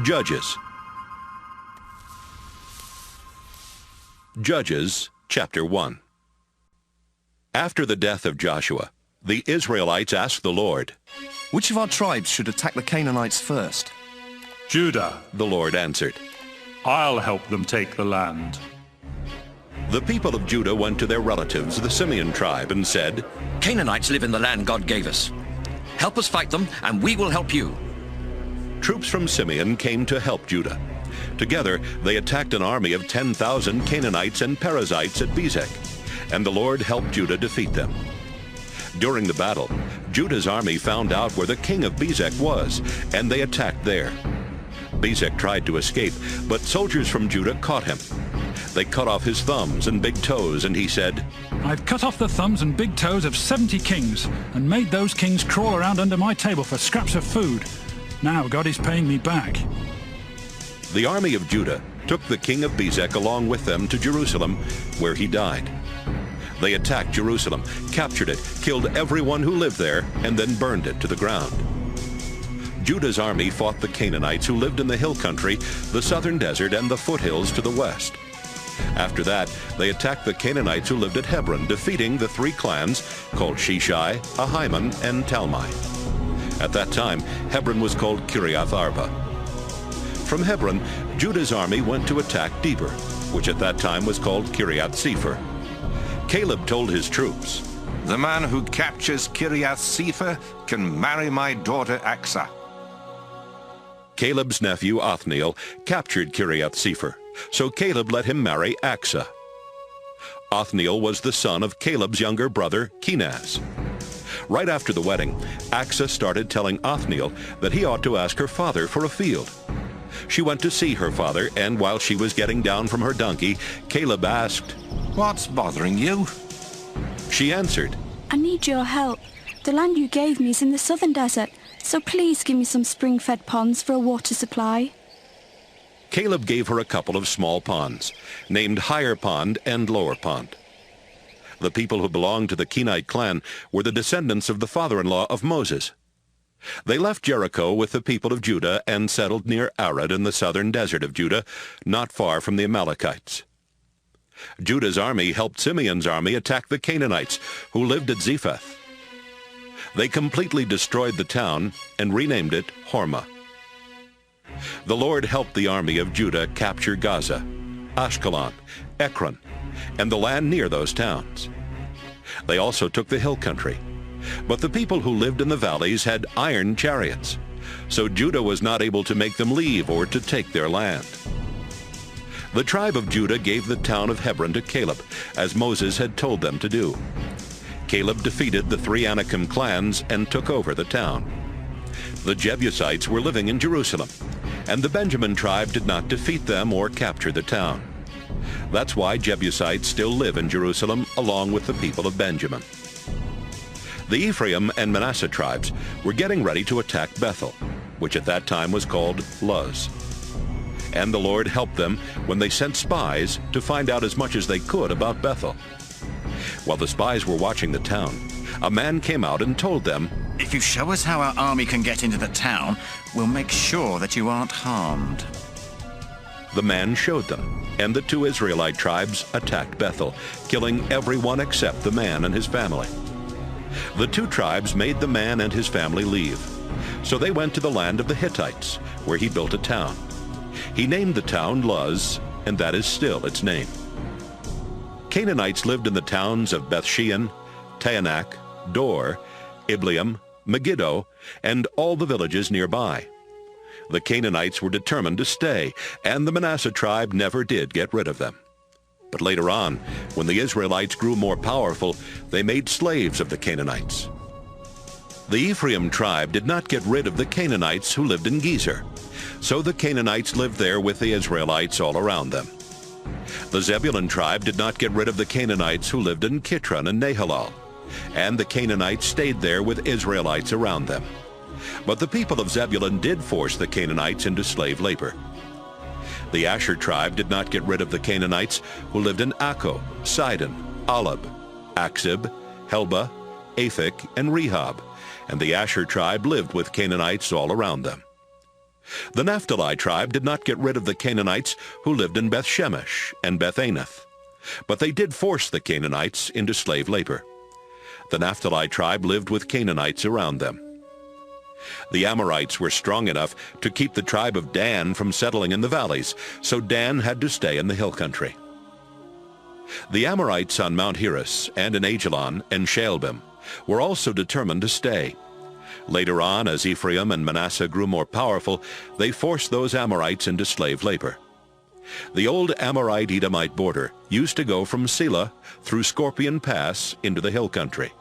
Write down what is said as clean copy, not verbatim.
Judges. Judges, chapter 1. After the death of Joshua, the Israelites asked the Lord, "Which of our tribes should attack the Canaanites first?" "Judah," the Lord answered. "I'll help them take the land." The people of Judah went to their relatives, the Simeon tribe, and said, "Canaanites live in the land God gave us. Help us fight them, and we will help you." Troops from Simeon came to help Judah. Together, they attacked an army of 10,000 Canaanites and Perizzites at Bezek, and the Lord helped Judah defeat them. During the battle, Judah's army found out where the king of Bezek was, and they attacked there. Bezek tried to escape, but soldiers from Judah caught him. They cut off his thumbs and big toes, and he said, "I've cut off the thumbs and big toes of 70 kings and made those kings crawl around under my table for scraps of food. Now God is paying me back." The army of Judah took the king of Bezek along with them to Jerusalem, where he died. They attacked Jerusalem, captured it, killed everyone who lived there, and then burned it to the ground. Judah's army fought the Canaanites who lived in the hill country, the southern desert, and the foothills to the west. After that, they attacked the Canaanites who lived at Hebron, defeating the 3 clans called Sheshai, Ahiman, and Talmai. At that time, Hebron was called Kiriath Arba. From Hebron, Judah's army went to attack Debir, which at that time was called Kiriath Sepher. Caleb told his troops, "The man who captures Kiriath Sepher can marry my daughter Aksah." Caleb's nephew Othniel captured Kiriath Sepher, so Caleb let him marry Aksah. Othniel was the son of Caleb's younger brother Kenaz. Right after the wedding, Aksah started telling Othniel that he ought to ask her father for a field. She went to see her father, and while she was getting down from her donkey, Caleb asked, "What's bothering you?" She answered, "I need your help. The land you gave me is in the southern desert, so please give me some spring-fed ponds for a water supply." Caleb gave her a couple of small ponds, named Higher Pond and Lower Pond. The people who belonged to the Kenite clan were the descendants of the father-in-law of Moses. They left Jericho with the people of Judah and settled near Arad in the southern desert of Judah, not far from the Amalekites. Judah's army helped Simeon's army attack the Canaanites, who lived at Zephath. They completely destroyed the town and renamed it Hormah. The Lord helped the army of Judah capture Gaza, Ashkelon, Ekron, and the land near those towns. They also took the hill country. But the people who lived in the valleys had iron chariots, so Judah was not able to make them leave or to take their land. The tribe of Judah gave the town of Hebron to Caleb, as Moses had told them to do. Caleb defeated the 3 Anakim clans and took over the town. The Jebusites were living in Jerusalem, and the Benjamin tribe did not defeat them or capture the town. That's why Jebusites still live in Jerusalem along with the people of Benjamin. The Ephraim and Manasseh tribes were getting ready to attack Bethel, which at that time was called Luz. And the Lord helped them when they sent spies to find out as much as they could about Bethel. While the spies were watching the town, a man came out and told them, "If you show us how our army can get into the town, we'll make sure that you aren't harmed." The man showed them, and the 2 Israelite tribes attacked Bethel, killing everyone except the man and his family. The 2 tribes made the man and his family leave, so they went to the land of the Hittites, where he built a town. He named the town Luz, and that is still its name. Canaanites lived in the towns of Bethshean, Taanach, Dor, Ibleam, Megiddo, and all the villages nearby. The Canaanites were determined to stay, and the Manasseh tribe never did get rid of them. But later on, when the Israelites grew more powerful, they made slaves of the Canaanites. The Ephraim tribe did not get rid of the Canaanites who lived in Gezer, so the Canaanites lived there with the Israelites all around them. The Zebulun tribe did not get rid of the Canaanites who lived in Kitron and Nahalal, and the Canaanites stayed there with Israelites around them. But the people of Zebulun did force the Canaanites into slave labor. The Asher tribe did not get rid of the Canaanites who lived in Akko, Sidon, Alab, Aksib, Helba, Aphek, and Rehob, and the Asher tribe lived with Canaanites all around them. The Naphtali tribe did not get rid of the Canaanites who lived in Beth-Shemesh and Beth-Anath, but they did force the Canaanites into slave labor. The Naphtali tribe lived with Canaanites around them. The Amorites were strong enough to keep the tribe of Dan from settling in the valleys, so Dan had to stay in the hill country. The Amorites on Mount Heres and in Ajalon and Shaalbim were also determined to stay. Later on, as Ephraim and Manasseh grew more powerful, they forced those Amorites into slave labor. The old Amorite-Edomite border used to go from Selah through Scorpion Pass into the hill country.